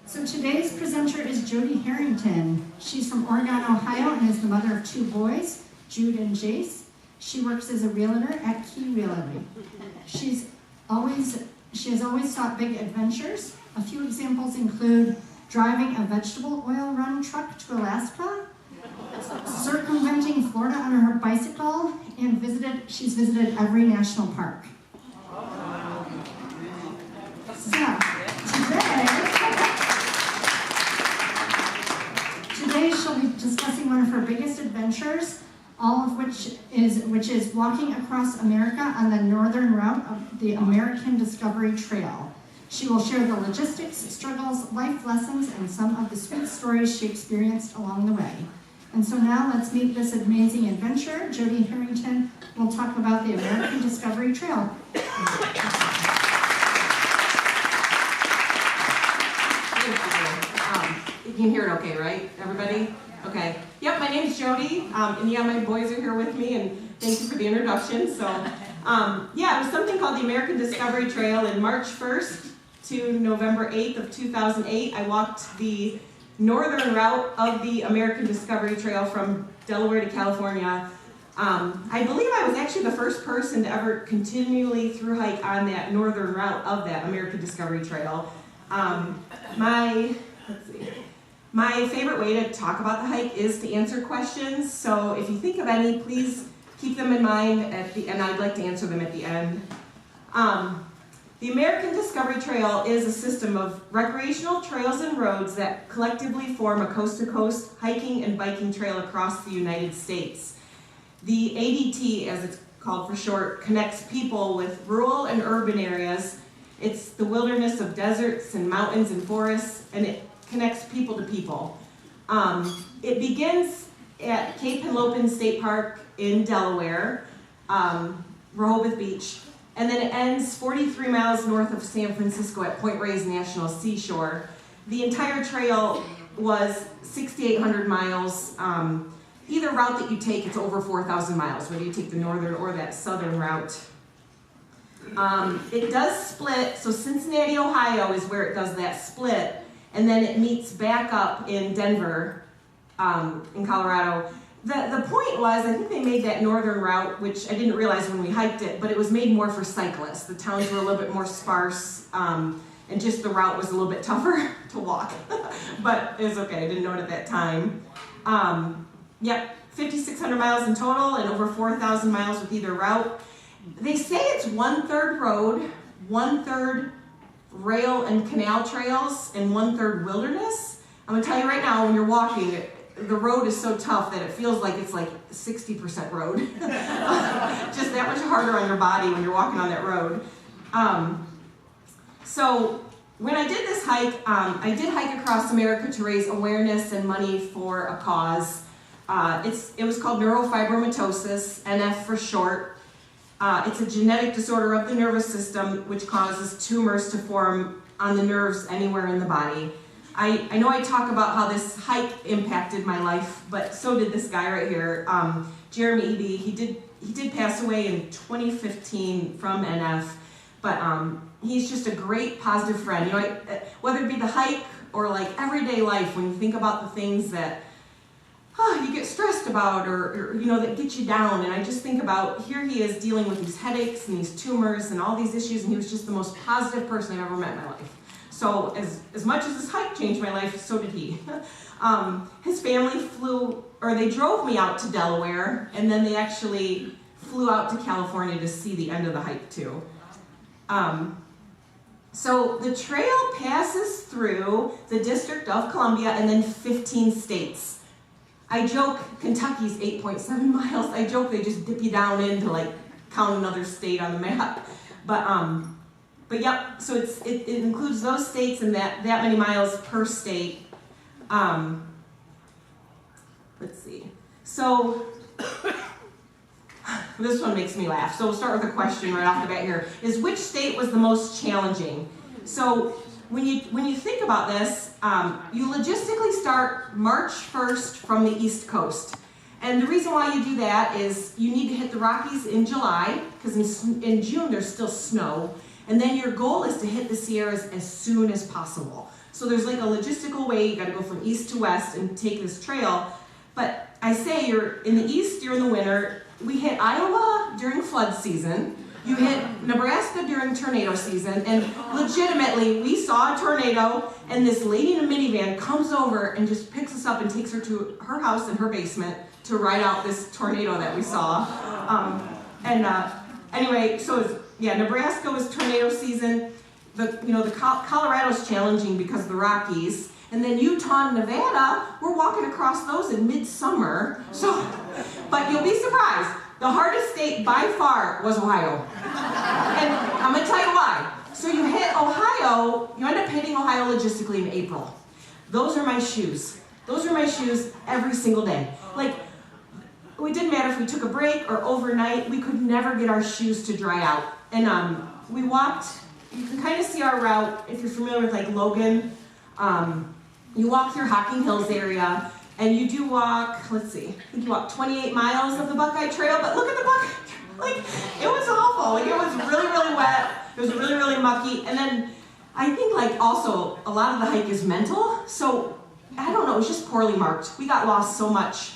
So today's presenter is Jodi Harrington. She's from Oregon, Ohio, and is the mother of 2 boys, Jude and Jace. She works as a realtor at Key Realty. She has always sought big adventures. A few examples include driving a vegetable oil run truck to Alaska, circumventing Florida on her bicycle, and she's visited every national park. So, today she'll be discussing one of her biggest adventures, all of which is walking across America on the northern route of the American Discovery Trail. She will share the logistics, struggles, life lessons, and some of the sweet stories she experienced along the way. And so now let's meet this amazing adventurer. Jodi Harrington will talk about the American Discovery Trail. You can hear it okay, right, everybody? Okay. Yep, my name's Jodi, and yeah, my boys are here with me, and thank you for the introduction. So, yeah, it was something called the American Discovery Trail. In March 1st to November 8th of 2008, I walked the northern route of the American Discovery Trail from Delaware to California. I believe I was actually the first person to ever continually through hike on that northern route of that American Discovery Trail. My favorite way to talk about the hike is to answer questions. So if you think of any, please keep them in mind and I'd like to answer them at the end. The American Discovery Trail is a system of recreational trails and roads that collectively form a coast-to-coast hiking and biking trail across the United States. The ADT, as it's called for short, connects people with rural and urban areas. It's the wilderness of deserts and mountains and forests, and it connects people to people. It begins at Cape Henlopen State Park in Delaware, Rehoboth Beach, and then it ends 43 miles north of San Francisco at Point Reyes National Seashore. The entire trail was 6,800 miles. Either route that you take, it's over 4,000 miles, whether you take the northern or that southern route. It does split, so Cincinnati, Ohio is where it does that split, and then it meets back up in Denver, in Colorado. The point was, I think they made that northern route, which I didn't realize when we hiked it, but it was made more for cyclists. The towns were a little bit more sparse, and just the route was a little bit tougher to walk. But it was okay, I didn't know it at that time. Yep, 5,600 miles in total and over 4,000 miles with either route. They say it's 1/3 road, 1/3 rail and canal trails, and 1/3 wilderness. I'm gonna tell you right now, when you're walking, the road is so tough that it feels like it's like 60% road. Just that much harder on your body when you're walking on that road. So when I did this hike, I did hike across America to raise awareness and money for a cause. It was called neurofibromatosis, NF for short. It's a genetic disorder of the nervous system which causes tumors to form on the nerves anywhere in the body. I know I talk about how this hike impacted my life, but so did this guy right here, Jeremy Eby. He did pass away in 2015 from NF, but he's just a great positive friend. You know, whether it be the hike or like everyday life, when you think about the things that you get stressed about or you know, that get you down, and I just think about, here he is dealing with these headaches and these tumors and all these issues, and he was just the most positive person I've ever met in my life. So as much as this hike changed my life, so did he. His family they drove me out to Delaware, and then they actually flew out to California to see the end of the hike too. So the trail passes through the District of Columbia and then 15 states. I joke, Kentucky's 8.7 miles. I joke they just dip you down in to like count another state on the map. But yep, so it includes those states and that many miles per state. Let's see. So this one makes me laugh. So we'll start with a question right off the bat here. Is which state was the most challenging? So when you think about this, you logistically start March 1st from the East Coast. And the reason why you do that is you need to hit the Rockies in July, because in June there's still snow. And then your goal is to hit the Sierras as soon as possible. So there's like a logistical way, you gotta go from east to west and take this trail. But I say you're in the east during the winter. We hit Iowa during flood season. You hit Nebraska during tornado season, and legitimately, we saw a tornado, and this lady in a minivan comes over and just picks us up and takes her to her house in her basement to ride out this tornado that we saw. Anyway, so Nebraska was tornado season. Colorado's challenging because of the Rockies, and then Utah and Nevada, we're walking across those in midsummer. But you'll be surprised. The hardest state by far was Ohio. And I'm gonna tell you why. So you hit Ohio, you end up hitting Ohio logistically in April. Those are my shoes. Those are my shoes every single day. Like, it didn't matter if we took a break or overnight, we could never get our shoes to dry out. And we walked, you can kind of see our route, if you're familiar with like Logan, you walk through Hocking Hills area, and you do walk, let's see, I think you walk 28 miles of the Buckeye Trail, but look at the Buckeye Trail, like, it was awful. Like, it was really, really wet, it was really, really mucky, and then I think like also, a lot of the hike is mental, so, I don't know, it was just poorly marked. We got lost so much.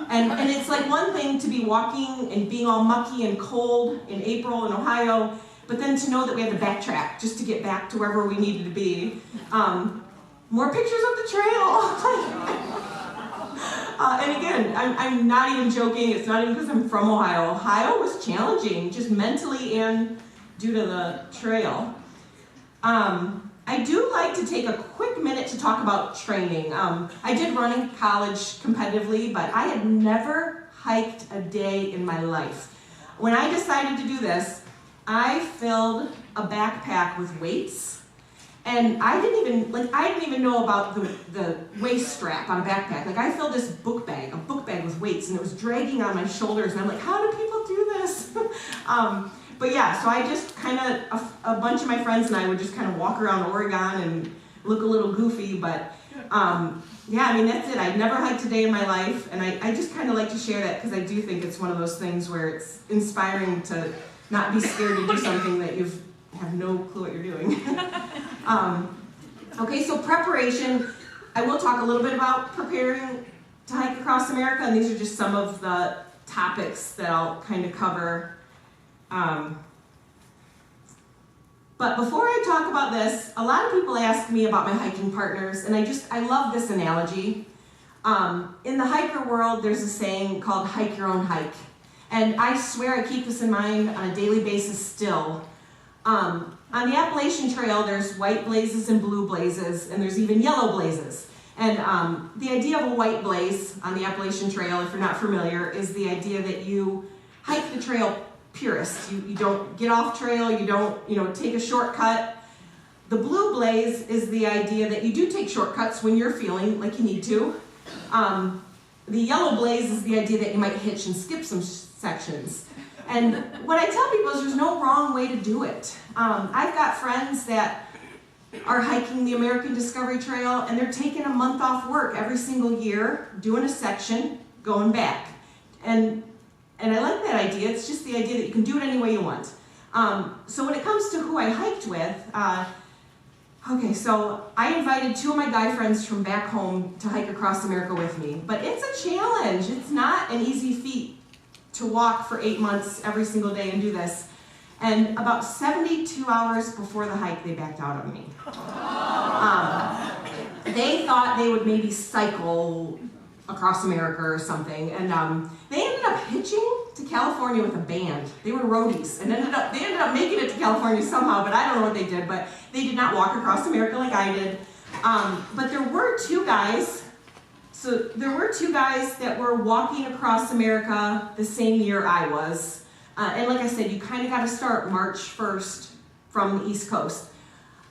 And it's like one thing to be walking and being all mucky and cold in April in Ohio, but then to know that we had to backtrack just to get back to wherever we needed to be. More pictures of the trail. And again, I'm not even joking, it's not even because I'm from Ohio. Ohio was challenging, just mentally and due to the trail. I do like to take a quick minute to talk about training. I did run in college competitively, but I had never hiked a day in my life. When I decided to do this, I filled a backpack with weights, and I didn't even know about the waist strap on a backpack. Like, I filled this book bag with weights, and it was dragging on my shoulders, and I'm like, how do people do this? But yeah, so I just kind of, a bunch of my friends and I would just kind of walk around Oregon and look a little goofy, but yeah, I mean, that's it. I'd never hiked a day in my life, and I just kind of like to share that because I do think it's one of those things where it's inspiring to not be scared to do something that you have no clue what you're doing. Okay, so preparation. I will talk a little bit about preparing to hike across America, and these are just some of the topics that I'll kind of cover. But before I talk about this, a lot of people ask me about my hiking partners, and I love this analogy. In the hiker world, there's a saying called hike your own hike. And I swear I keep this in mind on a daily basis still. On the Appalachian Trail, there's white blazes and blue blazes, and there's even yellow blazes. And the idea of a white blaze on the Appalachian Trail, if you're not familiar, is the idea that you hike the trail purist. You don't get off trail, you don't take a shortcut. The blue blaze is the idea that you do take shortcuts when you're feeling like you need to. The yellow blaze is the idea that you might hitch and skip some sections. And what I tell people is there's no wrong way to do it. I've got friends that are hiking the American Discovery Trail, and they're taking a month off work every single year, doing a section, going back. And I like that idea. It's just the idea that you can do it any way you want. So when it comes to who I hiked with, okay, so I invited two of my guy friends from back home to hike across America with me. But it's a challenge. It's not an easy feat to walk for 8 months every single day and do this. And about 72 hours before the hike, they backed out on me. They thought they would maybe cycle across America or something, and they ended up hitching to California with a band. They were roadies, and they ended up making it to California somehow, but I don't know what they did, but they did not walk across America like I did. But there were two guys that were walking across America the same year I was. And like I said, you kind of got to start March 1st from the East Coast.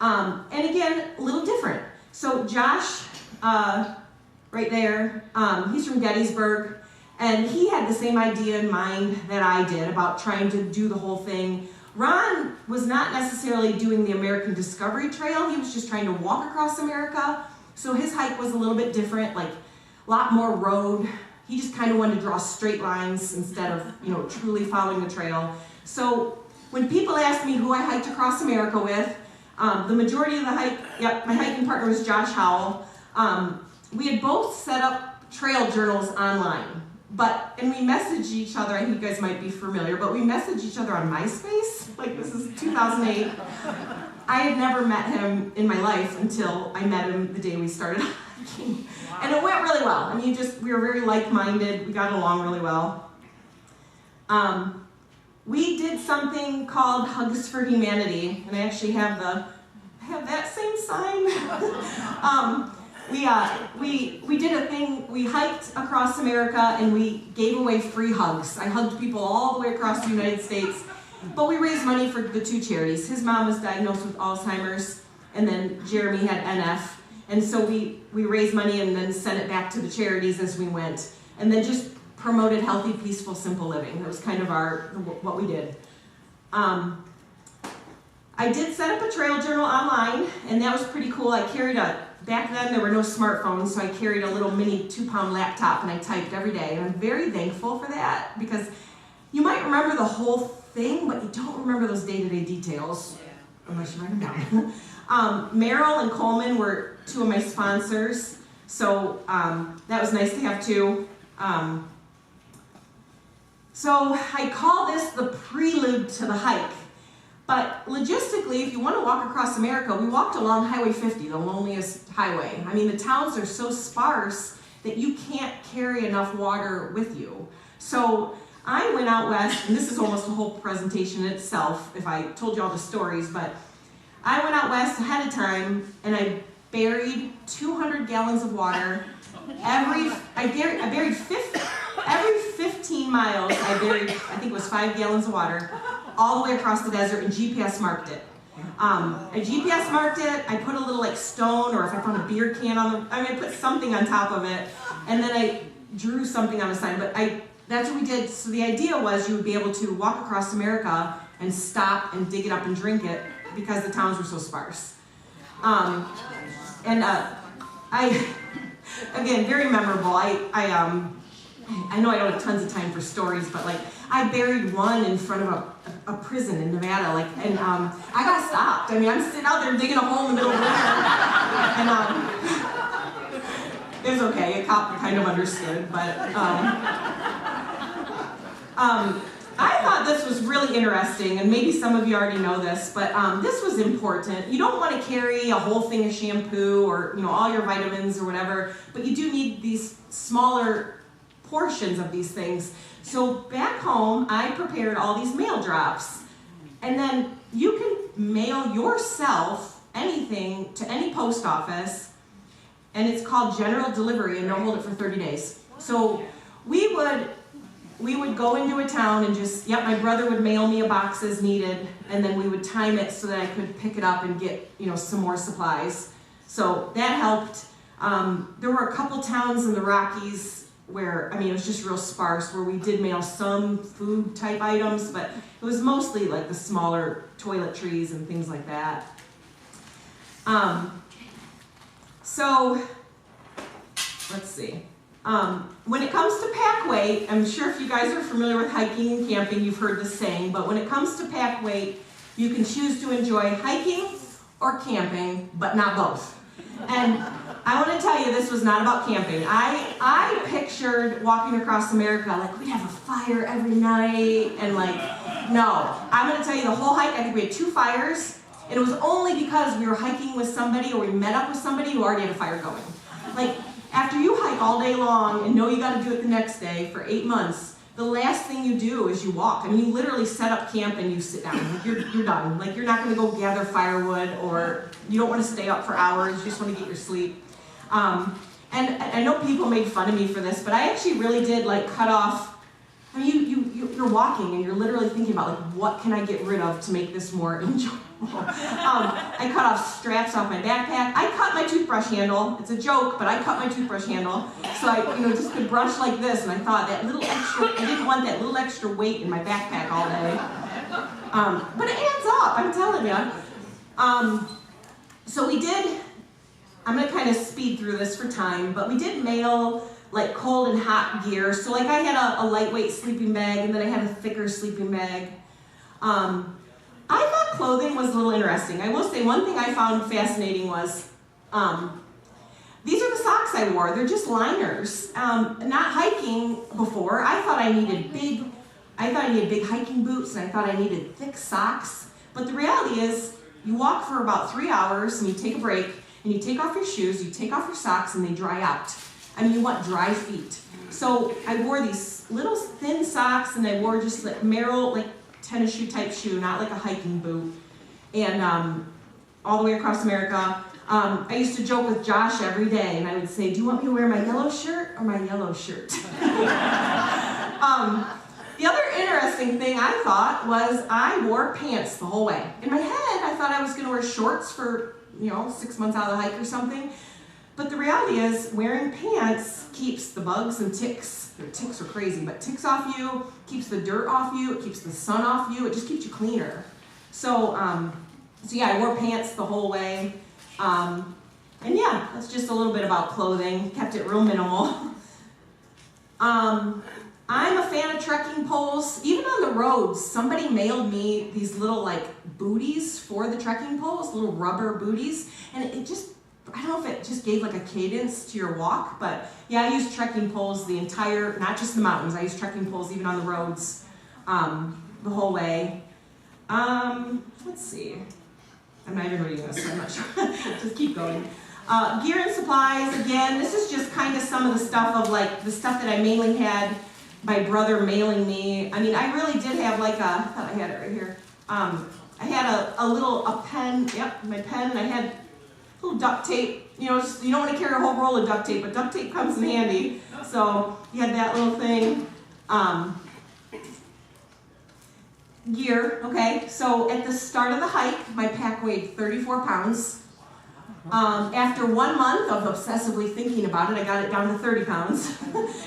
And again, a little different. So Josh, right there, he's from Gettysburg, and he had the same idea in mind that I did about trying to do the whole thing. Ron was not necessarily doing the American Discovery Trail, he was just trying to walk across America, so his hike was a little bit different, like a lot more road. He just kind of wanted to draw straight lines instead of, truly following the trail. So when people ask me who I hiked across America with, the majority of the hike Yep, my hiking partner was Josh Howell. We had both set up trail journals online, and we messaged each other. I think you guys might be familiar, but we messaged each other on MySpace. Like, this is 2008. I had never met him in my life until I met him the day we started hiking. Wow. And it went really well. I mean, we were very like-minded. We got along really well. We did something called Hugs for Humanity, and I actually have that same sign. We did a thing. We hiked across America and we gave away free hugs. I hugged people all the way across the United States, but we raised money for the two charities. His mom was diagnosed with Alzheimer's, and then Jeremy had NF, and so we raised money and then sent it back to the charities as we went, and then just promoted healthy, peaceful, simple living. That was kind of what we did. I did set up a trail journal online, and that was pretty cool. Back then there were no smartphones, so I carried a little mini 2-pound laptop and I typed every day. And I'm very thankful for that, because you might remember the whole thing, but you don't remember those day-to-day details, unless you write them down. Merrill and Coleman were two of my sponsors, so that was nice to have too. So I call this the prelude to the hike. But logistically, if you want to walk across America, we walked along Highway 50, the loneliest highway. I mean, the towns are so sparse that you can't carry enough water with you. So I went out west, and this is almost a whole presentation in itself if I told you all the stories, but I went out west ahead of time, and I buried 200 gallons of water. Every 15 miles, I buried, I think it was 5 gallons of water, all the way across the desert, and GPS marked it. I GPS marked it, I put a little stone, or if I found a beer can I put something on top of it, and then I drew something on the side, but that's what we did. So the idea was you would be able to walk across America and stop and dig it up and drink it, because the towns were so sparse. Again, very memorable. I know I don't have tons of time for stories, but I buried one in front of a prison in Nevada, and I got stopped. I mean, I'm sitting out there digging a hole in the middle of winter, and it was okay. A cop kind of understood, but I thought this was really interesting, and maybe some of you already know this, but this was important. You don't want to carry a whole thing of shampoo or all your vitamins or whatever, but you do need these smaller portions of these things. So back home, I prepared all these mail drops, and then you can mail yourself anything to any post office, and it's called general delivery, and they'll hold it for 30 days. So we would go into a town and my brother would mail me a box as needed, and then we would time it so that I could pick it up and get, some more supplies. So that helped. There were a couple towns in the Rockies where, it was just real sparse, where we did mail some food type items, but it was mostly the smaller toiletries and things like that. So, let's see. When it comes to pack weight, I'm sure if you guys are familiar with hiking and camping, you've heard this saying, but when it comes to pack weight, you can choose to enjoy hiking or camping, but not both. And I want to tell you, this was not about camping. I pictured walking across America, we'd have a fire every night, and no. I'm going to tell you, the whole hike, I think we had 2 fires, and it was only because we were hiking with somebody, or we met up with somebody who already had a fire going. After you hike all day long and know you got to do it the next day for 8 months, the last thing you do is you walk. You literally set up camp and you sit down. You're done. You're not going to go gather firewood, or you don't want to stay up for hours. You just want to get your sleep. And I know people made fun of me for this, but I actually really did cut off. You're walking and you're literally thinking about what can I get rid of to make this more enjoyable. I cut off straps off my backpack. I cut my toothbrush handle. It's a joke, but I cut my toothbrush handle so I just could brush like this. And I thought I didn't want that little extra weight in my backpack all day. But it adds up, I'm telling you. So we did. I'm going to kind of speed through this for time, but we did mail cold and hot gear. So I had a lightweight sleeping bag, and then I had a thicker sleeping bag. I thought about clothing was a little interesting. I will say one thing I found fascinating was, these are the socks I wore. They're just liners. Not hiking before, I thought I needed big hiking boots, and I thought I needed thick socks. But the reality is, you walk for about 3 hours, and you take a break, and you take off your shoes, you take off your socks, and they dry out. I mean, you want dry feet. So I wore these little thin socks, and I wore just like Merrill, like tennis shoe type shoe, not like a hiking boot. And all the way across America. I used to joke with Josh every day, and I would say, do you want me to wear my yellow shirt or my yellow shirt? The other interesting thing I thought was I wore pants the whole way. In my head, I thought I was going to wear shorts for, 6 months out of the hike or something. But the reality is, wearing pants keeps the bugs and ticks, ticks are crazy, but ticks off you, keeps the dirt off you, it keeps the sun off you, it just keeps you cleaner. So yeah, I wore pants the whole way. And yeah, that's just a little bit about clothing, kept it real minimal. I'm a fan of trekking poles. Even on the roads, somebody mailed me these little like booties for the trekking poles, little rubber booties, and it just, I don't know if it just gave like a cadence to your walk, but yeah, I use trekking poles the entire, not just the mountains, I use trekking poles even on the roads the whole way. Let's see. I'm not even reading this, so I'm not sure. Just keep going. Gear and supplies, again, this is just kind of some of the stuff of like, the stuff that I mainly had my brother mailing me. I mean, I really did have like a, I thought I had it right here. I had a pen, yep, my pen, and I had a little duct tape. You know, just, you don't want to carry a whole roll of duct tape, but duct tape comes in handy. So you had that little thing. Gear, okay, so at the start of the hike, my pack weighed 34 pounds. After 1 month of obsessively thinking about it, I got it down to 30 pounds.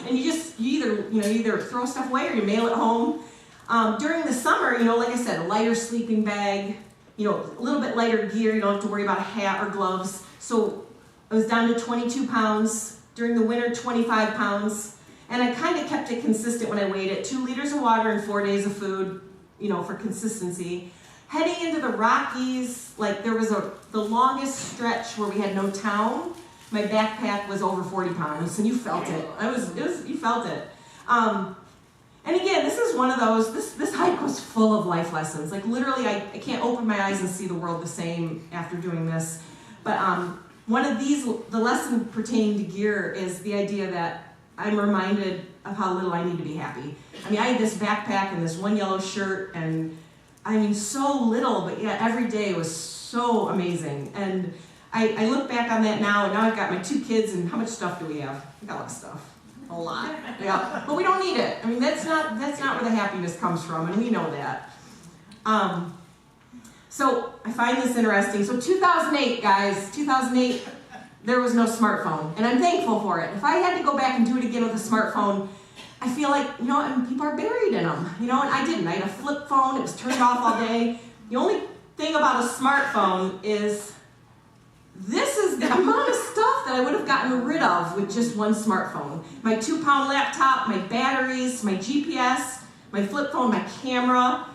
And you either throw stuff away or you mail it home. During the summer, like I said, a lighter sleeping bag, a little bit lighter gear, you don't have to worry about a hat or gloves. So I was down to 22 pounds. During the winter, 25 pounds. And I kind of kept it consistent when I weighed it. 2 liters of water and 4 days of food, for consistency. Heading into the Rockies, like there was the longest stretch where we had no town. My backpack was over 40 pounds, and you felt it. You felt it. And again, this is one of those, this hike was full of life lessons. Like literally, I can't open my eyes and see the world the same after doing this. But one of these, the lesson pertaining to gear is the idea that I'm reminded of how little I need to be happy. I mean, I had this backpack and this one yellow shirt, and I mean, so little, but yet every day was so amazing. And I look back on that now, and now I've got my 2 kids, and how much stuff do we have? We got a lot of stuff. A lot. Yeah. But we don't need it. I mean, that's not where the happiness comes from, and we know that. So I find this interesting. So 2008, guys, 2008, there was no smartphone, and I'm thankful for it. If I had to go back and do it again with a smartphone, I feel like, and people are buried in them, and I didn't. I had a flip phone, it was turned off all day. The only thing about a smartphone is, this is the amount of stuff that I would have gotten rid of with just one smartphone. My 2-pound laptop, my batteries, my GPS, my flip phone, my camera.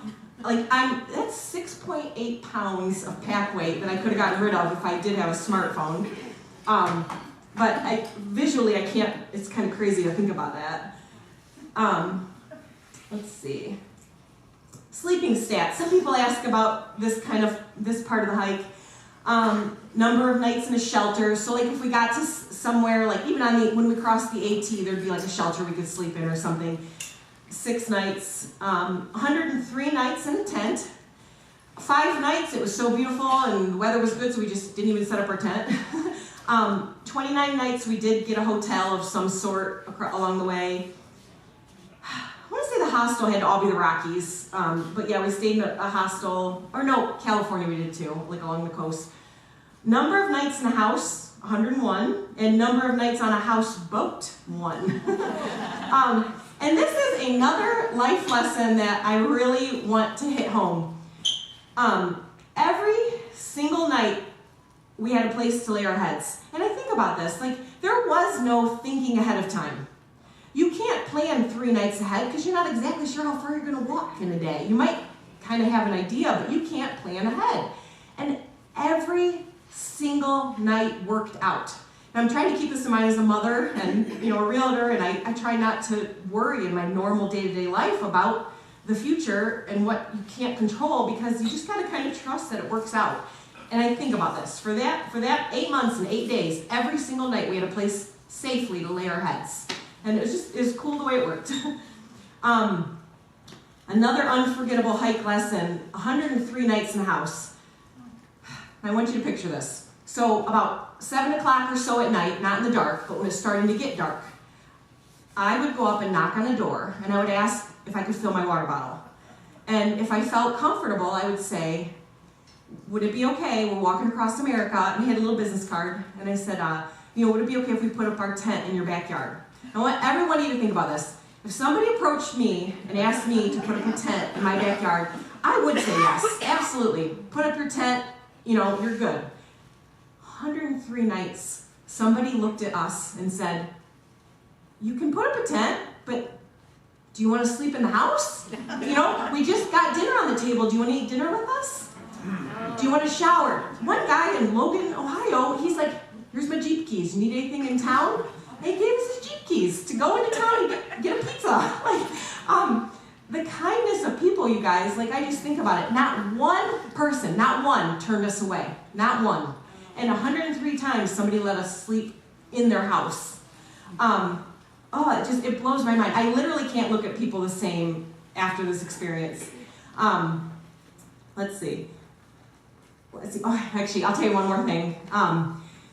That's 6.8 pounds of pack weight that I could have gotten rid of if I did have a smartphone. But visually I can't, it's kind of crazy to think about that. Let's see. Sleeping stats. Some people ask about this part of the hike. Number of nights in a shelter. So like if we got to somewhere, like even when we crossed the AT, there'd be like a shelter we could sleep in or something. 6 nights. 103 nights in a tent. 5 nights, it was so beautiful and the weather was good, so we just didn't even set up our tent. 29 nights we did get a hotel of some sort along the way. I want to say the hostel had to all be the Rockies, but yeah, we stayed in a hostel, or no, California we did too, like along the coast. Number of nights in a house, 101, and number of nights on a houseboat, 1. And this is another life lesson that I really want to hit home. Every single night we had a place to lay our heads. And I think about this, like there was no thinking ahead of time. You can't plan 3 nights ahead because you're not exactly sure how far you're going to walk in a day. You might kind of have an idea, but you can't plan ahead. And every single night worked out. And I'm trying to keep this in mind as a mother and a realtor, and I try not to worry in my normal day-to-day life about the future and what you can't control, because you just gotta kind of trust that it works out. And I think about this. For that 8 months and 8 days, every single night we had a place safely to lay our heads. And it was cool the way it worked. Another unforgettable hike lesson, 103 nights in the house. I want you to picture this. So about 7 o'clock or so at night, not in the dark, but when it's starting to get dark, I would go up and knock on the door, and I would ask if I could fill my water bottle. And if I felt comfortable, I would say, would it be okay, we're walking across America, and we had a little business card, and I said, would it be okay if we put up our tent in your backyard? I want everyone to think about this. If somebody approached me and asked me to put up a tent in my backyard, I would say yes, absolutely. Put up your tent, you're good. 103 nights, somebody looked at us and said, you can put up a tent, but do you want to sleep in the house? We just got dinner on the table. Do you want to eat dinner with us? Do you want to shower? One guy in Logan, Ohio, he's like, here's my Jeep keys. You need anything in town? They gave us his Jeep keys to go into town and get a pizza. The kindness of people, you guys, I just think about it. Not one person, not one turned us away. Not one. And 103 times somebody let us sleep in their house. It blows my mind. I literally can't look at people the same after this experience. Let's see. Oh, actually, I'll tell you one more thing.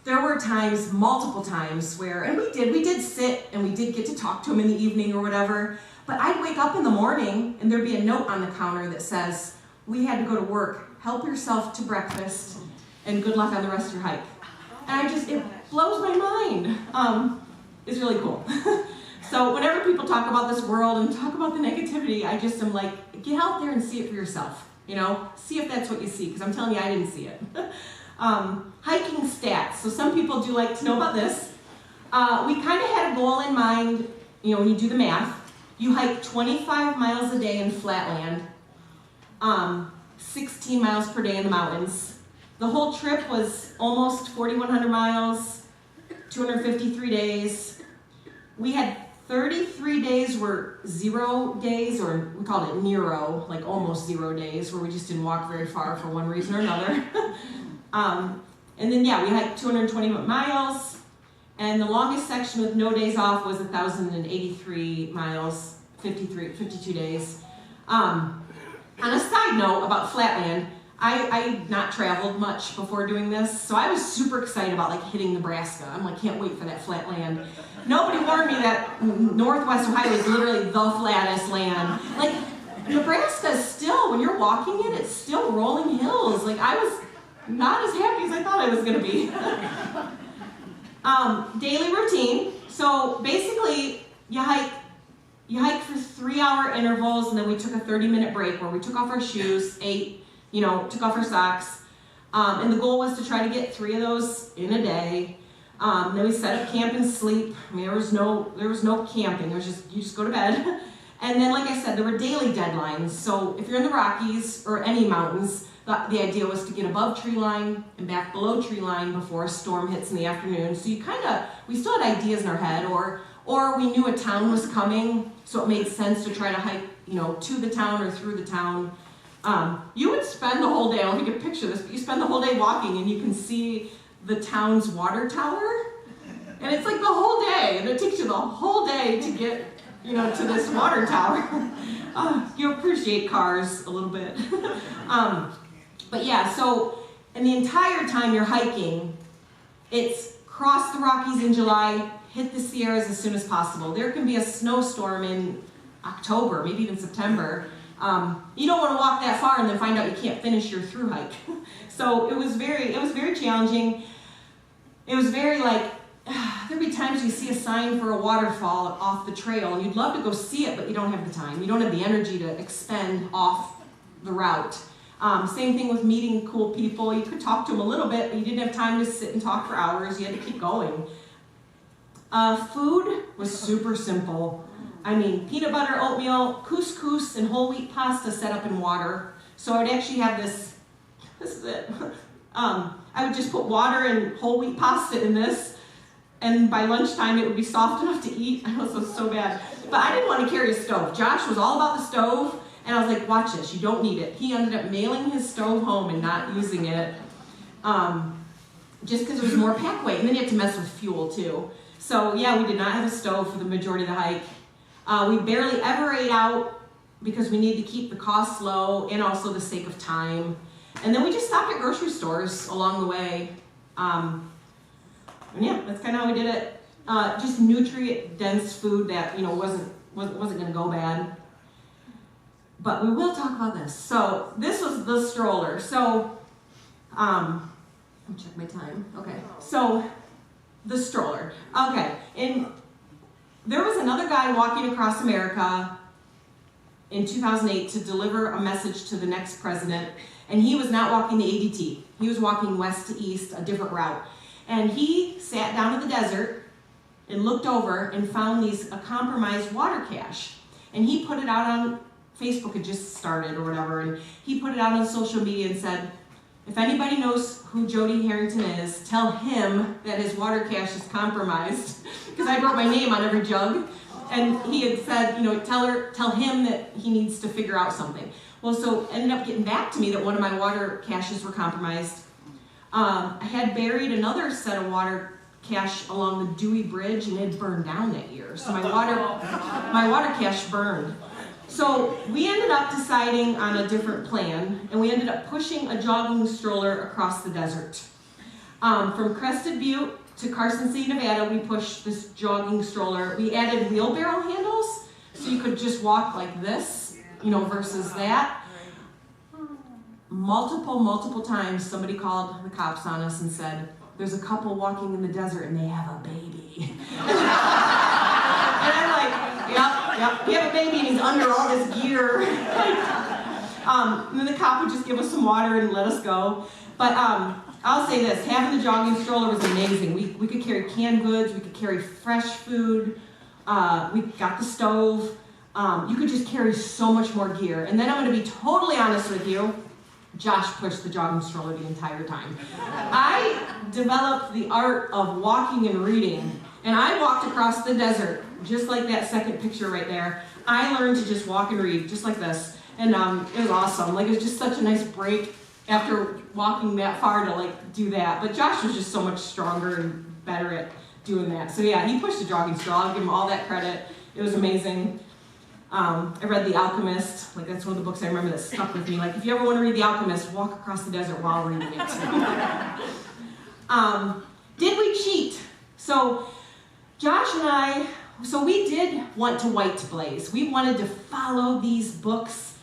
There were times, multiple times, where, and we did sit and we did get to talk to him in the evening or whatever, but I'd wake up in the morning and there'd be a note on the counter that says, we had to go to work, help yourself to breakfast, and good luck on the rest of your hike. And it blows my mind. It's really cool. So whenever people talk about this world and talk about the negativity, I just am like, get out there and see it for yourself. See if that's what you see, because I'm telling you, I didn't see it. Hiking stats. So some people do like to know about this. We kind of had a goal in mind, when you do the math. You hike 25 miles a day in flatland, 16 miles per day in the mountains. The whole trip was almost 4,100 miles, 253 days. We had 33 days were 0 days, or we called it Nero, almost 0 days, where we just didn't walk very far for one reason or another. And then, we hiked 220 miles, and the longest section with no days off was 1,083 miles, 52 days. On a side note about flatland, I not traveled much before doing this, so I was super excited about hitting Nebraska. I'm can't wait for that flat land. Nobody warned me that Northwest Ohio is literally the flattest land. Nebraska is still, when you're walking it, it's still rolling hills. I was not as happy as I thought I was gonna be. Daily routine. So basically, you hike for 3-hour intervals, and then we took a 30-minute break where we took off our shoes, ate, took off our socks, and the goal was to try to get 3 of those in a day. Then we set up camp and sleep. There was no camping. It was just, you just go to bed. And then, like I said, there were daily deadlines. So if you're in the Rockies or any mountains, the idea was to get above tree line and back below tree line before a storm hits in the afternoon. So we still had ideas in our head, or we knew a town was coming, so it made sense to try to hike, to the town or through the town. You would spend the whole day, I don't know if you can picture this, but you spend the whole day walking and you can see the town's water tower. And it's the whole day, and it takes you the whole day to get, to this water tower. You appreciate cars a little bit. But yeah, so, and the entire time you're hiking, it's cross the Rockies in July, hit the Sierras as soon as possible. There can be a snowstorm in October, maybe even September. You don't want to walk that far and then find out you can't finish your through hike. So it was very challenging. It was very there'd be times you see a sign for a waterfall off the trail and you'd love to go see it, but you don't have the time. You don't have the energy to expend off the route. Same thing with meeting cool people. You could talk to them a little bit, but you didn't have time to sit and talk for hours. You had to keep going. Food was super simple. I mean, peanut butter, oatmeal, couscous, and whole wheat pasta set up in water. So I would actually have this is it. I would just put water and whole wheat pasta in this, and by lunchtime it would be soft enough to eat. I know this was so bad. But I didn't want to carry a stove. Josh was all about the stove, and I was like, watch this, you don't need it. He ended up mailing his stove home and not using it, just because it was more pack weight, and then you have to mess with fuel too. So yeah, we did not have a stove for the majority of the hike. We barely ever ate out because we need to keep the costs low and also the sake of time. And then we just stopped at grocery stores along the way. And yeah, that's kind of how we did it. Just nutrient-dense food that wasn't going to go bad. But we will talk about this. So this was the stroller. So let me check my time. Okay. So the stroller. Okay. And there was another guy walking across America in 2008 to deliver a message to the next president. And he was not walking the ADT. He was walking west to east, a different route. And he sat down in the desert and looked over and found a compromised water cache. And he put it out on Facebook, had just started or whatever, and he put it out on social media and said, if anybody knows who Jodi Harrington is, tell him that his water cache is compromised. Because I wrote my name on every jug. And he had said, tell him that he needs to figure out something. Well, so ended up getting back to me that one of my water caches were compromised. I had buried another set of water cache along the Dewey Bridge, and it had burned down that year. So my water cache burned. So we ended up deciding on a different plan, and we ended up pushing a jogging stroller across the desert. From Crested Butte to Carson City, Nevada, we pushed this jogging stroller. We added wheelbarrow handles, so you could just walk like this, versus that. Multiple times somebody called the cops on us and said, there's a couple walking in the desert and they have a baby. And I'm like, yep, we have a baby and he's under all this gear. And then the cop would just give us some water and let us go. But I'll say this, having the jogging stroller was amazing. We could carry canned goods, we could carry fresh food, we got the stove. You could just carry so much more gear. And then I'm going to be totally honest with you, Josh pushed the jogging stroller the entire time. I developed the art of walking and reading, and I walked across the desert, just like that second picture right there. I learned to just walk and read, just like this, and it was awesome. It was just such a nice break after walking that far to do that. But Josh was just so much stronger and better at doing that. So yeah, he pushed the jogging stroller. I'll give him all that credit. It was amazing. I read The Alchemist. That's one of the books I remember that stuck with me. If you ever want to read The Alchemist, walk across the desert while reading it. Did we cheat? So Josh and I, we did want to white blaze. We wanted to follow these books.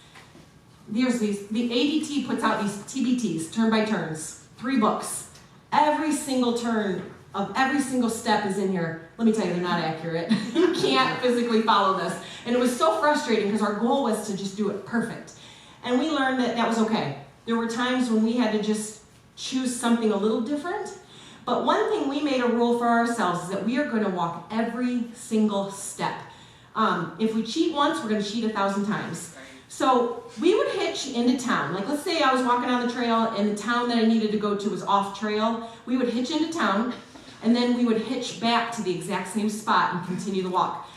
The ADT puts out these TBTs, turn by turns, 3 books. Every single turn of every single step is in here. Let me tell you, they're not accurate. You can't physically follow this. And it was so frustrating because our goal was to just do it perfect. And we learned that that was okay. There were times when we had to just choose something a little different. But one thing we made a rule for ourselves is that we are going to walk every single step. If we cheat once, we're going to cheat 1,000 times. So we would hitch into town. Let's say I was walking on the trail and the town that I needed to go to was off trail. We would hitch into town, and then we would hitch back to the exact same spot and continue the walk.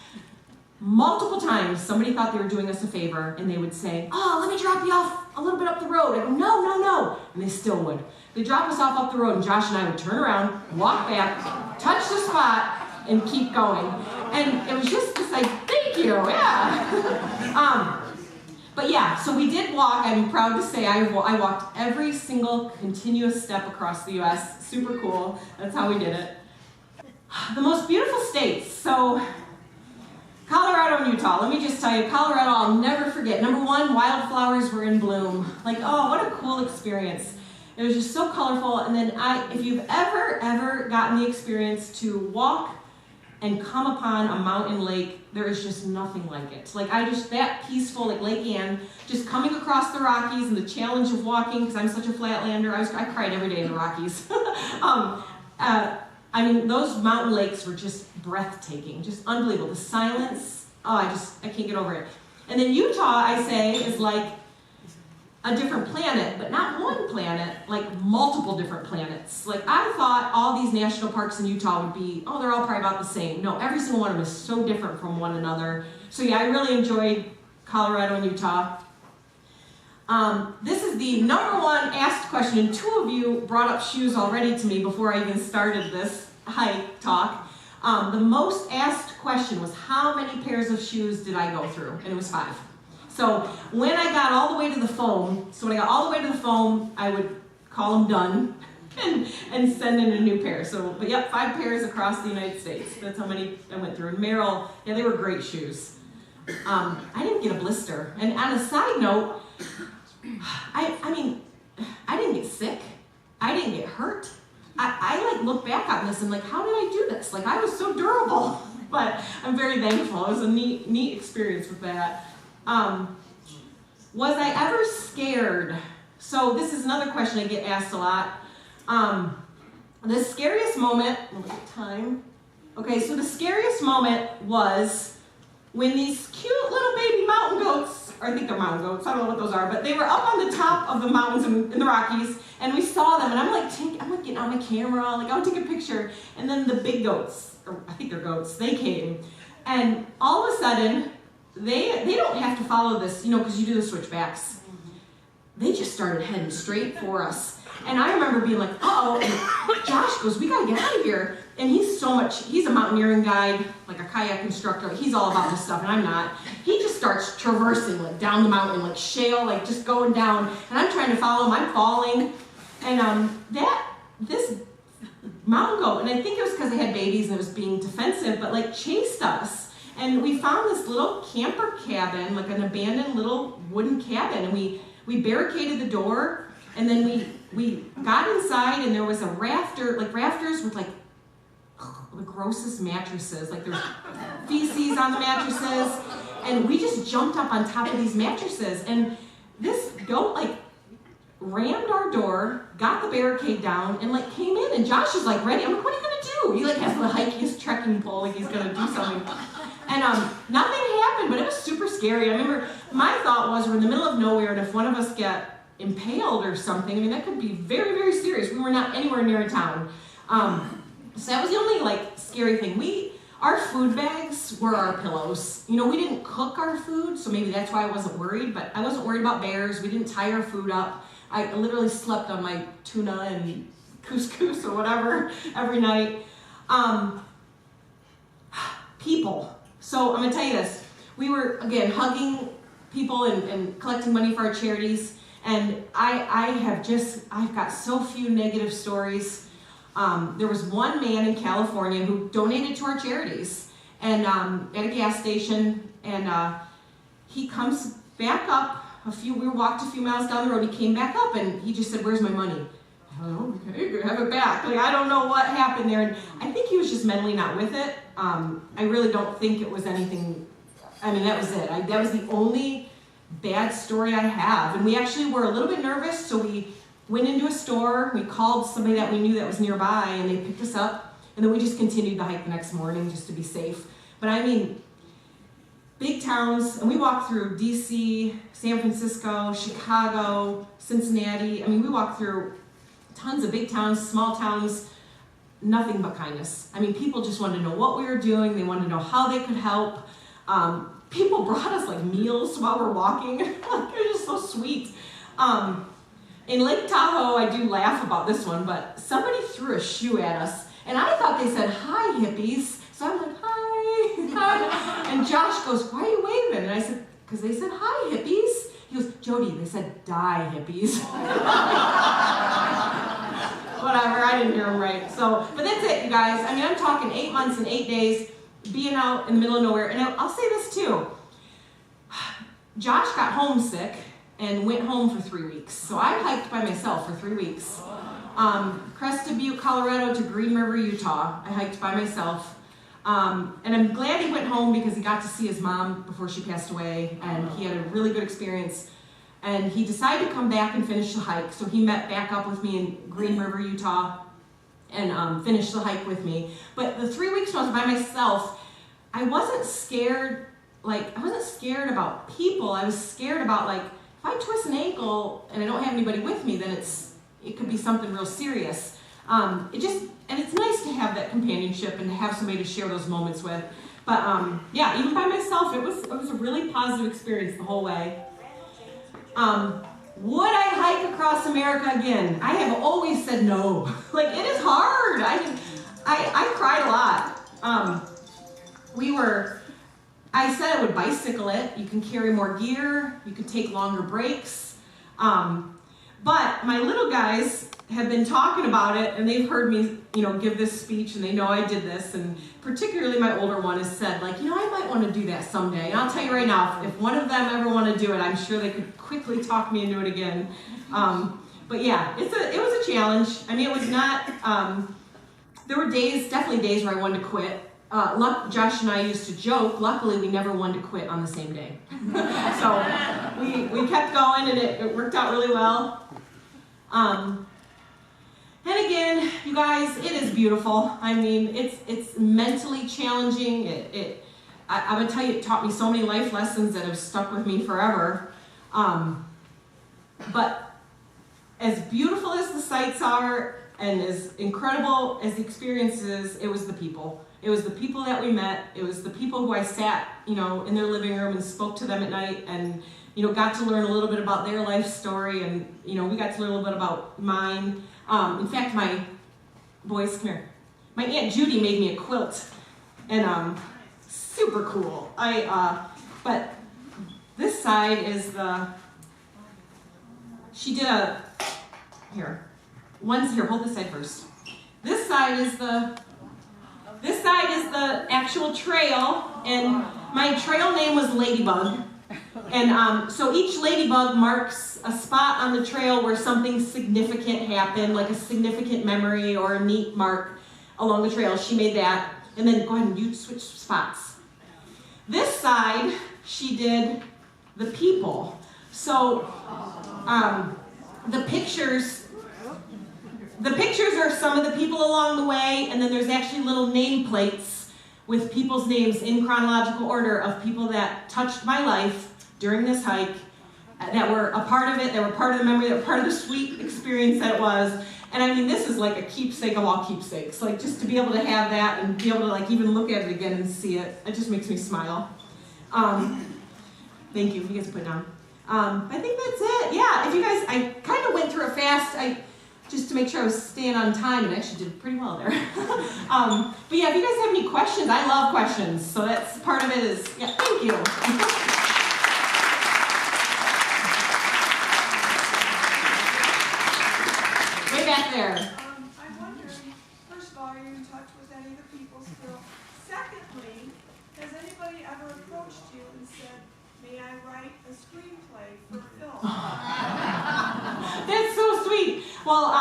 Multiple times, somebody thought they were doing us a favor, and they would say, oh, let me drop you off a little bit up the road. I go, no. And they still would. They drop us off up the road, and Josh and I would turn around, walk back, touch the spot, and keep going. And it was just this thank you, yeah. But yeah, so we did walk. I'm proud to say I walked every single continuous step across the U.S. Super cool. That's how we did it. The most beautiful states. So Colorado and Utah. Let me just tell you, Colorado, I'll never forget. Number 1, wildflowers were in bloom. Oh, what a cool experience. It was just so colorful. And then if you've ever gotten the experience to walk and come upon a mountain lake, there is just nothing like it. That peaceful, Lake Ann, just coming across the Rockies and the challenge of walking, because I'm such a flatlander, I cried every day in the Rockies. Those mountain lakes were just breathtaking, just unbelievable. The silence, I can't get over it. And then Utah, I say, is a different planet, but not one planet, like multiple different planets. Like I thought all these national parks in Utah would be, oh, they're all probably about the same. No, every single one of them is so different from one another. So yeah, I really enjoyed Colorado and Utah. This is the number one asked question, and two of you brought up shoes already to me before I even started this hike talk. The most asked question was, how many pairs of shoes did I go through? And it was 5. So when I got all the way to the foam, I would call them done and send in a new pair. So, but yep, 5 pairs across the United States. That's how many I went through. And Merrill, yeah, they were great shoes. I didn't get a blister. And on a side note, I mean, I didn't get sick. I didn't get hurt. I like look back on this and like, how did I do this? Like I was so durable, but I'm very thankful. It was a neat experience with that. Was I ever scared? So this is another question I get asked a lot. The scariest moment, look at time. Okay, so the scariest moment was when these cute little baby mountain goats, or I think they're mountain goats, I don't know what those are, but they were up on the top of the mountains in the Rockies, and we saw them, and I'm like getting on my camera, like I would take a picture, and then the big goats, or I think they're goats, they came, and all of a sudden, they don't have to follow this, you know, because you do the switchbacks. They just started heading straight for us. And I remember being like, uh-oh, and Josh goes, we gotta get out of here. And he's a mountaineering guide, like a kayak instructor, he's all about this stuff, and I'm not. He just starts traversing, like down the mountain, like shale, like just going down, and I'm trying to follow him, I'm falling. And this mountain goat, and I think it was because they had babies and it was being defensive, but like chased us. And we found this little camper cabin, like an abandoned little wooden cabin, and we barricaded the door, and then we got inside, and there was a rafters with like the grossest mattresses, like there's feces on the mattresses, and we just jumped up on top of these mattresses, and this goat like rammed our door, got the barricade down, and like came in, and Josh is like ready. I'm like, what are you gonna do? He like has the hikiest trekking pole, like he's gonna do something. And nothing happened, but it was super scary. I remember my thought was, we're in the middle of nowhere, and if one of us get impaled or something, I mean, that could be very, very serious. We were not anywhere near a town. So that was the only like scary thing. Our food bags were our pillows. You know, we didn't cook our food, so maybe that's why I wasn't worried, but I wasn't worried about bears. We didn't tie our food up. I literally slept on my tuna and couscous or whatever every night. People. So I'm gonna tell you this. We were, again, hugging people and collecting money for our charities, and I've got so few negative stories. There was one man in California who donated to our charities, and at a gas station, and he comes back up we walked a few miles down the road, he came back up, and he just said, where's my money? Oh, okay, have it back. Like, I don't know what happened there, and I think he was just mentally not with it. I really don't think it was anything. I mean, that was it. That was the only bad story I have. And we actually were a little bit nervous, so we went into a store, we called somebody that we knew that was nearby, and they picked us up, and then we just continued the hike the next morning just to be safe. But I mean, big towns, and we walked through DC, San Francisco, Chicago, Cincinnati. I mean, we walked through tons of big towns, small towns, nothing but kindness. I mean, people just wanted to know what we were doing. They wanted to know how they could help. People brought us like meals while we're walking. It was just so sweet. In Lake Tahoe, I do laugh about this one, but somebody threw a shoe at us, and I thought they said, hi, hippies. So I'm like, hi. And Josh goes, why are you waving? And I said, because they said, hi, hippies. He goes, Jodi, they said, die, hippies. Whatever, I didn't hear him right. So, but that's it, you guys. I mean, I'm talking 8 months and 8 days, being out in the middle of nowhere. And I'll say this too. Josh got homesick and went home for 3 weeks. So I hiked by myself for 3 weeks. Crested Butte, Colorado to Green River, Utah. I hiked by myself. And I'm glad he went home because he got to see his mom before she passed away, and he had a really good experience. And he decided to come back and finish the hike, so he met back up with me in Green River, Utah, and finished the hike with me. But the 3 weeks I was by myself, I wasn't scared about people. I was scared about, like, if I twist an ankle and I don't have anybody with me, then it could be something real serious. And it's nice to have that companionship and to have somebody to share those moments with. But yeah, even by myself, it was a really positive experience the whole way. Would I hike across America again? I have always said no. Like, it is hard. I cried a lot. I said I would bicycle it. You can carry more gear. You could take longer breaks. But my little guys have been talking about it, and they've heard me, give this speech, and they know I did this. And particularly my older one has said, like, I might want to do that someday. And I'll tell you right now, if one of them ever want to do it, I'm sure they could quickly talk me into it again. But yeah, it was a challenge. I mean, it was not. There were definitely days where I wanted to quit. Josh and I used to joke. Luckily, we never wanted to quit on the same day. So we kept going, and it worked out really well. And again, you guys, it is beautiful. I mean, it's mentally challenging. I'm gonna tell you, it taught me so many life lessons that have stuck with me forever. But as beautiful as the sights are, and as incredible as the experience is, it was the people. It was the people that we met. It was the people who I sat, in their living room and spoke to them at night, and got to learn a little bit about their life story, and we got to learn a little bit about mine. In fact, my boys, come here. My Aunt Judy made me a quilt, and super cool. But this side is she did here. One's here. Hold this side first. This side is the actual trail, and my trail name was Ladybug. And so each ladybug marks a spot on the trail where something significant happened, like a significant memory or a neat mark along the trail. She made that. And then go ahead and you switch spots. This side, she did the people. So the pictures are some of the people along the way, and then there's actually little nameplates with people's names in chronological order of people that touched my life during this hike, that were a part of it, that were part of the memory, that were part of the sweet experience that it was. And I mean, this is like a keepsake of all keepsakes. Like, just to be able to have that and be able to like even look at it again and see it, it just makes me smile. Thank you. You guys put it down. I think that's it. Yeah, if you guys, I kind of went through it fast. Just to make sure I was staying on time, and actually did pretty well there. But yeah, if you guys have any questions, I love questions. So that's part of it is, yeah, thank you. Way back there. I'm wondering, first of all, are you in touch with any of the people still? Secondly, has anybody ever approached you and said, may I write a screenplay for a film? That's so sweet. Well,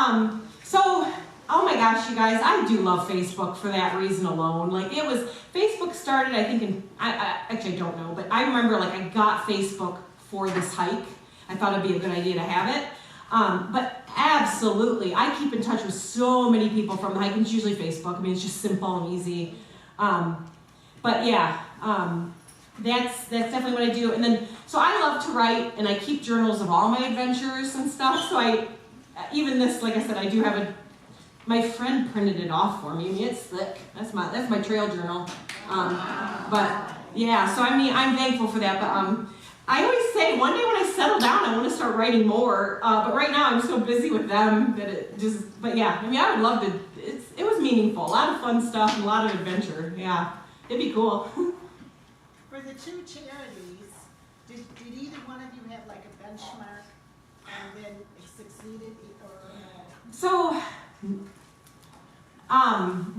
oh my gosh, you guys, I do love Facebook for that reason alone. Like, Facebook started, I think, actually I don't know, but I remember, like, I got Facebook for this hike. I thought it'd be a good idea to have it. But absolutely, I keep in touch with so many people from the hike, and it's usually Facebook. I mean, it's just simple and easy. But yeah, that's definitely what I do. And then, so I love to write, and I keep journals of all my adventures and stuff. So even this, like I said, I do have my friend printed it off for me. I mean, it's thick. That's my trail journal. But yeah, so I mean, I'm thankful for that. But I always say one day when I settle down, I want to start writing more. But right now, I'm so busy with them that it just. But yeah, I mean, I would love to. It was meaningful. A lot of fun stuff and a lot of adventure. Yeah, it'd be cool. For the two charities, did either one of you have like a benchmark and then it succeeded or So,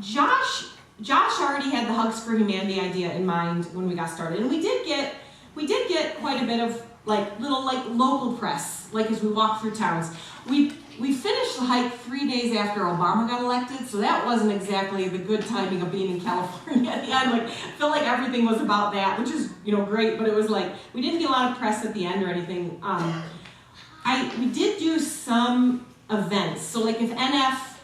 Josh already had the Hugs for Humanity idea in mind when we got started, and we did get quite a bit of little local press, as we walked through towns. We finished the hike 3 days after Obama got elected, so that wasn't exactly the good timing of being in California at the end. I felt like everything was about that, which is great, but it was we didn't get a lot of press at the end or anything. We did do some events, so if NF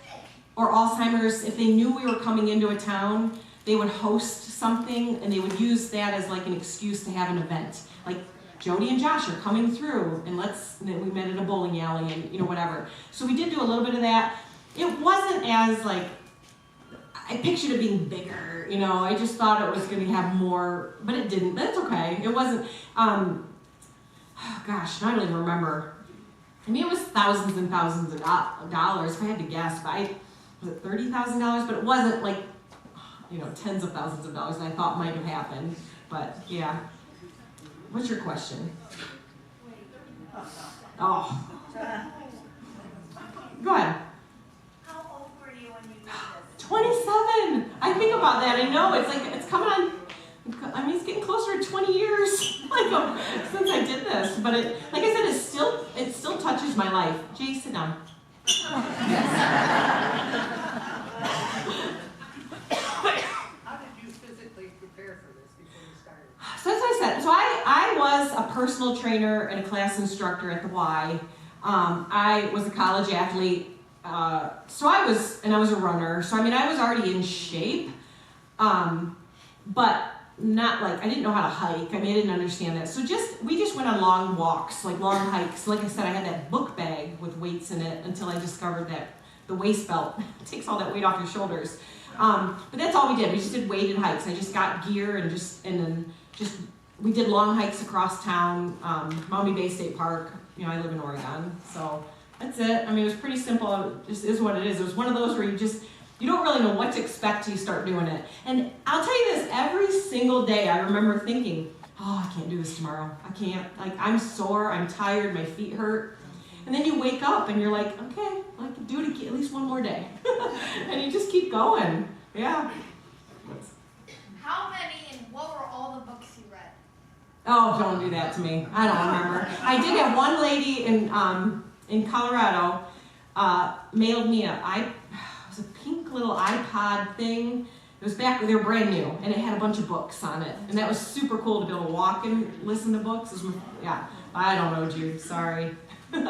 or Alzheimer's, if they knew we were coming into a town, they would host something and they would use that as an excuse to have an event. Jodi and Josh are coming through, and then we met at a bowling alley and, you know, whatever. So we did do a little bit of that. It wasn't as, like, I pictured it being bigger, you know, I just thought it was going to have more, but it didn't. That's okay. It wasn't, oh gosh, I don't even remember. I mean, it was thousands and thousands of dollars, if I had to guess, but was it $30,000? But it wasn't like, you know, tens of thousands of dollars that I thought might have happened, but yeah. What's your question? Oh. Go ahead. How old were you when you did this? 27. I think about that. I know it's like it's coming on. I mean, it's getting closer to 20 years since I did this. But it, like I said, it still touches my life. Jay, sit down. How did you physically prepare for this before you started? So that's what I said. So I was a personal trainer and a class instructor at the Y. I was a college athlete. So I was a runner. So I mean, I was already in shape, but not like, I didn't know how to hike. I mean, I didn't understand that. So we just went on long walks, like long hikes. Like I said, I had that book bag with weights in it until I discovered that the waist belt takes all that weight off your shoulders. But that's all we did. We just did weighted hikes. I just got gear and then we did long hikes across town, Maumee Bay State Park. You know, I live in Oregon, so that's it. I mean, it was pretty simple. It just is what it is. It was one of those where you don't really know what to expect till you start doing it. And I'll tell you this, every single day I remember thinking, oh, I can't do this tomorrow. I can't. Like, I'm sore, I'm tired, my feet hurt. And then you wake up and you're like, okay, I can do it at least one more day. And you just keep going. Yeah. How many and what were all the books you read? Oh, don't do that to me. I don't remember. I did have one lady in Colorado mailed me it was a pink little iPod thing. It was back, they were brand new, and it had a bunch of books on it. And that was super cool to be able to walk and listen to books. Yeah, I don't know, Jude, sorry. You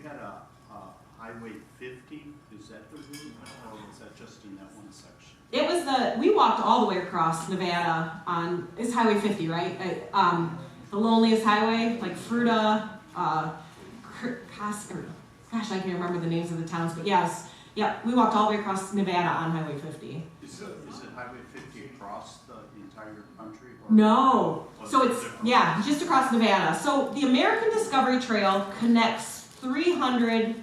had a Highway 50, is that the route, or was that just in that one section? It was we walked all the way across Nevada it's Highway 50, right? The loneliest highway, like Fruta, gosh, I can't remember the names of the towns, but yes, yeah, we walked all the way across Nevada on Highway 50. Is it Highway 50 across the entire country? Or No, so it's, different? yeah, just across Nevada. So the American Discovery Trail connects 300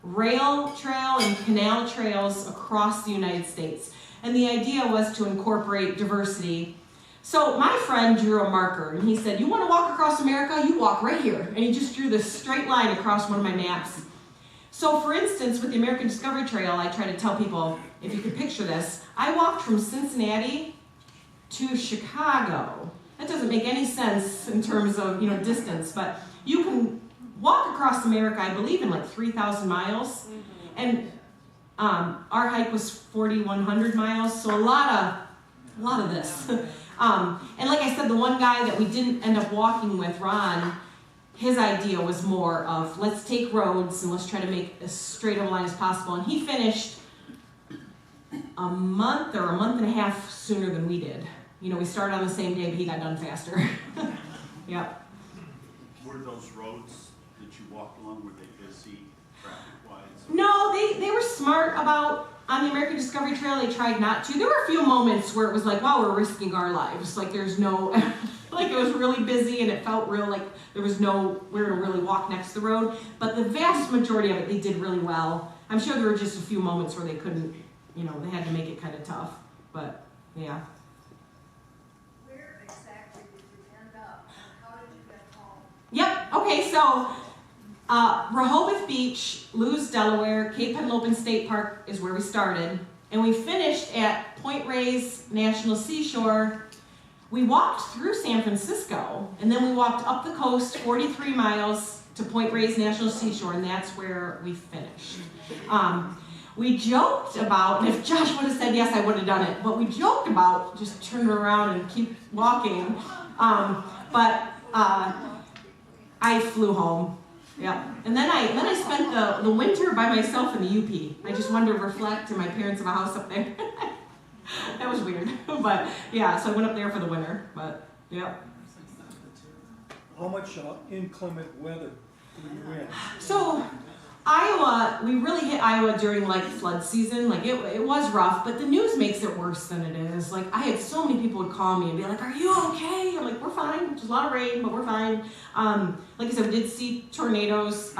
rail trail and canal trails across the United States. And the idea was to incorporate diversity. So my friend drew a marker and he said, you want to walk across America? You walk right here. And he just drew this straight line across one of my maps. So for instance, with the American Discovery Trail, I try to tell people, if you could picture this, I walked from Cincinnati to Chicago. That doesn't make any sense in terms of, you know, distance, but you can walk across America, I believe, in like 3,000 miles. And our hike was 4,100 miles, so a lot of this. And like I said, the one guy that we didn't end up walking with, Ron, his idea was more of let's take roads and let's try to make as straight of a line as possible. And he finished a month or a month and a half sooner than we did. You know, we started on the same day, but he got done faster. Yep. Were those roads that you walked along, were they busy traffic-wise? No, they were smart about, on the American Discovery Trail, they tried not to. There were a few moments where it was like, wow, we're risking our lives. Like there's no, like it was really busy and it felt real like there was no, we were to really walk next to the road. But the vast majority of it, they did really well. I'm sure there were just a few moments where they couldn't, you know, they had to make it kind of tough. But, yeah. Where exactly did you end up? And how did you get home? Yep, okay, so Rehoboth Beach, Lewes, Delaware, Cape Henlopen State Park is where we started. And we finished at Point Reyes National Seashore. We walked through San Francisco, and then we walked up the coast 43 miles to Point Reyes National Seashore, and that's where we finished. We joked about, and if Josh would have said yes, I would have done it, but we joked about just turning around and keep walking. But I flew home. Yeah, and then I spent the winter by myself in the UP. I just wanted to reflect, and my parents have a house up there. That was weird, but yeah, so I went up there for the winter, but yeah. how much inclement weather were you in? So Iowa, we really hit Iowa during like flood season. Like it was rough, but the news makes it worse than it is. Like I had so many people would call me and be like, "Are you okay?" I'm like, "We're fine. There's a lot of rain, but we're fine." Like I said, we did see tornadoes.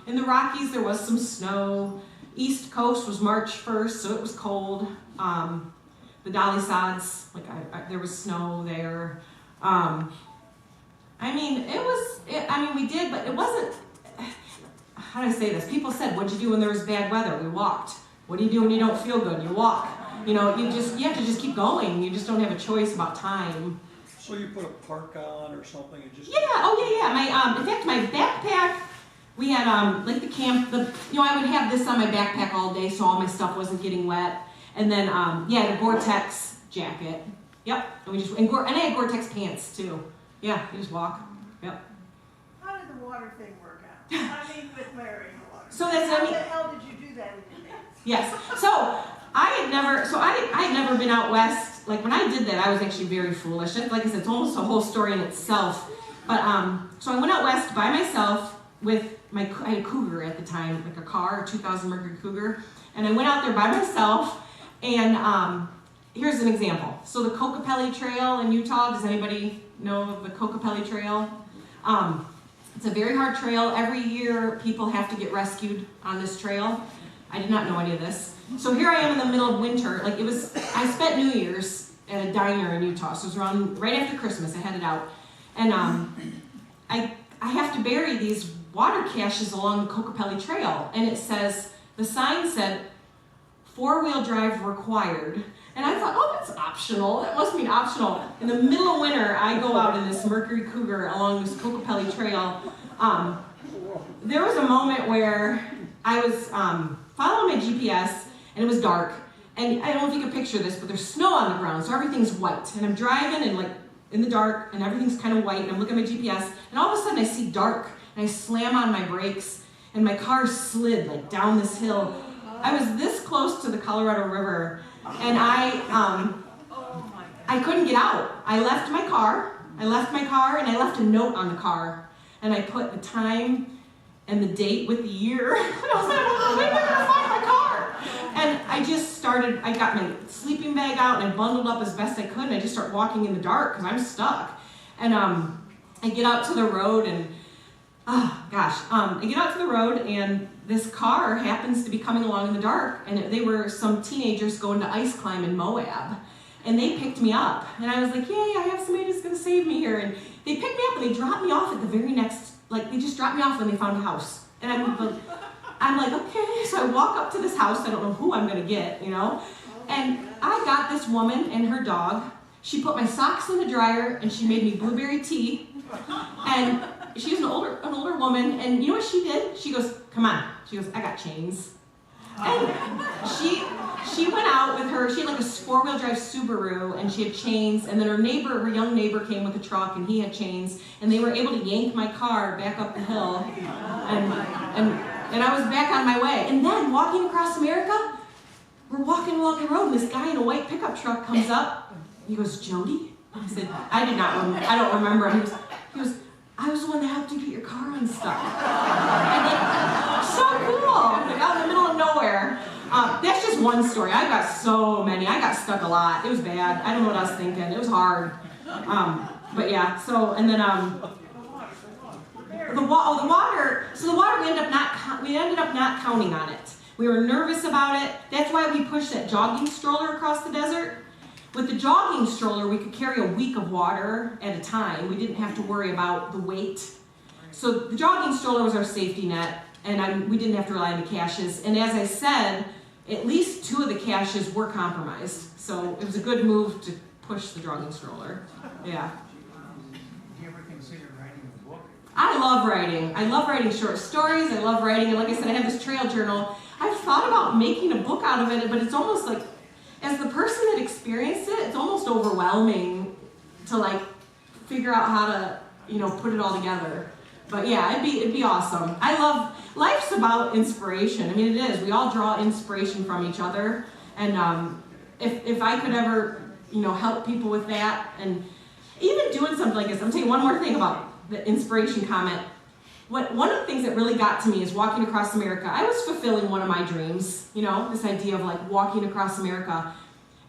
In the Rockies, there was some snow. East Coast was March 1st, so it was cold. The Dolly Sods, like there was snow there. I mean, we did, but it wasn't. How do I say this? People said, "What'd you do when there was bad weather?" We walked. What do you do when you don't feel good? You walk. You know, you have to just keep going. You just don't have a choice about time. So you put a parka on or something and just... Yeah. Oh yeah. My in fact, my backpack. We had like the camp. I would have this on my backpack all day, so all my stuff wasn't getting wet. And then a Gore-Tex jacket. Yep. And I had Gore-Tex pants too. Yeah. You just walk. Yep. How did the water thing work out? I mean, with Larry and the water. So that's How the hell did you do that in advance? Yes. So I had never been out west. Like when I did that, I was actually very foolish. Like I said, it's almost a whole story in itself. But so I went out west by myself with I had a Cougar at the time, like a car, a 2000 Mercury Cougar, and I went out there by myself. And here's an example. So the Kokopelli Trail in Utah. Does anybody know of the Kokopelli Trail? It's a very hard trail. Every year, people have to get rescued on this trail. I did not know any of this. So here I am in the middle of winter. I spent New Year's at a diner in Utah. So it was around right after Christmas. I headed out. And I have to bury these water caches along the Kokopelli Trail. And the sign said, 4-wheel drive required. And I thought, oh, that's optional. That must mean optional. In the middle of winter, I go out in this Mercury Cougar along this Kokopelli Trail. There was a moment where I was following my GPS, and it was dark. And I don't know if you can picture this, but there's snow on the ground, so everything's white. And I'm driving, and in the dark, and everything's kind of white, and I'm looking at my GPS, and all of a sudden I see dark, and I slam on my brakes, and my car slid down this hill. I was this close to the Colorado River, and I couldn't get out. I left my car, and I left a note on the car, and I put the time and the date with the year. And I was like, where am I gonna find my car? And I got my sleeping bag out, and I bundled up as best I could, and I just start walking in the dark, because I'm stuck. And I get out to the road, and I get out to the road, and this car happens to be coming along in the dark, and they were some teenagers going to ice climb in Moab, and they picked me up, and I was like, yay, I have somebody who's going to save me here, and they picked me up, and they dropped me off at the very next, they just dropped me off when they found a house, and I'm like, okay, so I walk up to this house, I don't know who I'm going to get, and I got this woman and her dog. She put my socks in the dryer, and she made me blueberry tea, and she's an older woman, and you know what she did? She goes, come on. She goes, I got chains. And she went out with her, she had a 4-wheel drive Subaru, and she had chains, and then her young neighbor came with a truck, and he had chains, and they were able to yank my car back up the hill, and I was back on my way. And then, walking across America, we're walking along the road, and this guy in a white pickup truck comes up. He goes, Jodi? I said, I don't remember him. He goes, I was the one that helped you get your car unstuck. So cool, out in the middle of nowhere. That's just one story. I got so many. I got stuck a lot. It was bad. I don't know what I was thinking. It was hard. But yeah, so, and then the water, we ended up not counting on it. We were nervous about it. That's why we pushed that jogging stroller across the desert. With the jogging stroller, we could carry a week of water at a time. We didn't have to worry about the weight. So the jogging stroller was our safety net, and we didn't have to rely on the caches. And as I said, at least 2 of the caches were compromised. So it was a good move to push the jogging stroller. Yeah. Did you ever consider writing a book? I love writing. I love writing short stories. I love writing, and like I said, I have this trail journal. I've thought about making a book out of it, but it's almost like, as the person that experienced it, it's almost overwhelming to figure out how to, put it all together. But yeah, it'd be awesome. Life's about inspiration. I mean, it is. We all draw inspiration from each other. And if I could ever, help people with that, and even doing something like this, I'm telling you one more thing about the inspiration comment. One of the things that really got to me is walking across America. I was fulfilling one of my dreams, this idea of like walking across America.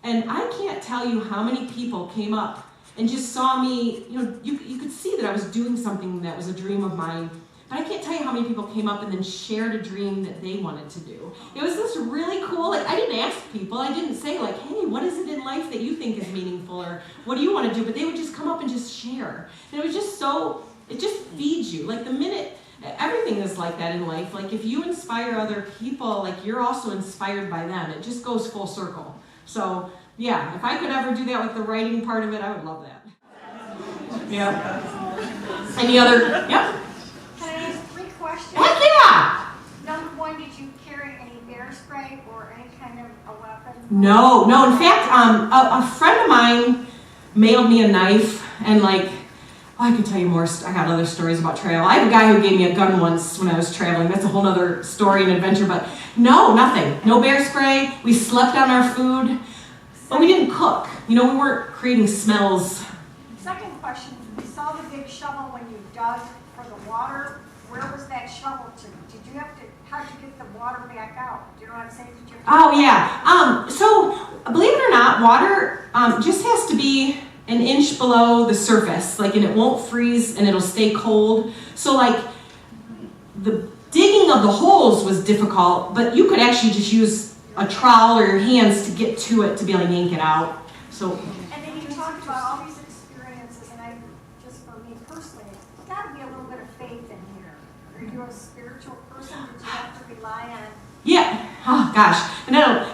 And I can't tell you how many people came up and just saw me, you could see that I was doing something that was a dream of mine. But I can't tell you how many people came up and then shared a dream that they wanted to do. It was this really cool, I didn't ask people, I didn't say like, hey, what is it in life that you think is meaningful, or what do you want to do? But they would just come up and just share. And it was just it just feeds you. Like the minute, everything is like that in life. Like if you inspire other people, like you're also inspired by them. It just goes full circle. So yeah, if I could ever do that with the writing part of it, I would love that. Yeah. Any other, yeah? Can I ask 3 questions? Heck yeah! Number 1, did you carry any bear spray or any kind of a weapon? No. In fact, a friend of mine mailed me a knife, and I can tell you more. I got other stories about trail. I have a guy who gave me a gun once when I was traveling. That's a whole other story and adventure, but no, nothing. No bear spray. We slept on our food, but we didn't cook. We weren't creating smells. Second question, you saw the big shovel when you dug for the water. Where was that shovel to? How'd you get the water back out? Do you know what I'm saying? Oh, yeah. So, believe it or not, water just has to be an inch below the surface, and it won't freeze and it'll stay cold. So, the digging of the holes was difficult, but you could actually just use a trowel or your hands to get to it to be able to yank it out. So. And then you talked about all these experiences, and just for me personally, there's got to be a little bit of faith in here. Are you a spiritual person? Did you have to rely on? Yeah. Oh gosh. And I'm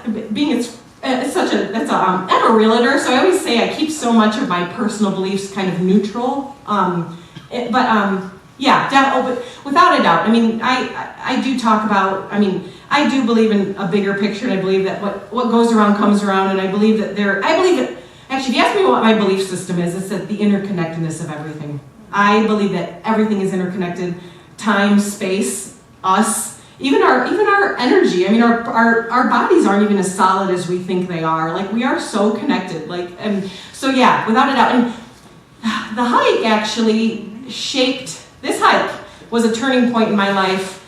a realtor, so I always say I keep so much of my personal beliefs kind of neutral. But without a doubt, I do talk about. I do believe in a bigger picture, and I believe that what goes around comes around, and I believe that actually, if you ask me what my belief system is, it's that the interconnectedness of everything. I believe that everything is interconnected. Time, space, us, even our energy. Our bodies aren't even as solid as we think they are. We are so connected. And so yeah, without a doubt. And the hike actually this hike was a turning point in my life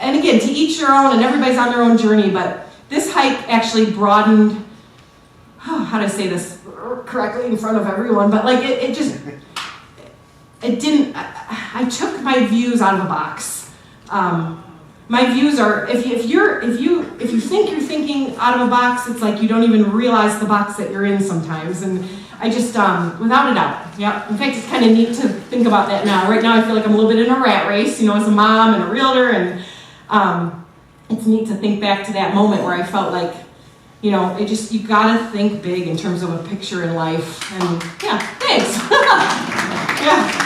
and again, to each their own, and everybody's on their own journey, but this hike actually broadened, how do I say this correctly in front of everyone, but I took my views out of a box. My views are, if you think you're thinking out of a box, it's like you don't even realize the box that you're in sometimes. And I just, without a doubt, yeah. In fact, it's kind of neat to think about that now. Right now I feel like I'm a little bit in a rat race, as a mom and a realtor, and it's neat to think back to that moment where I felt like, you gotta think big in terms of a picture in life. And yeah, thanks. Yeah.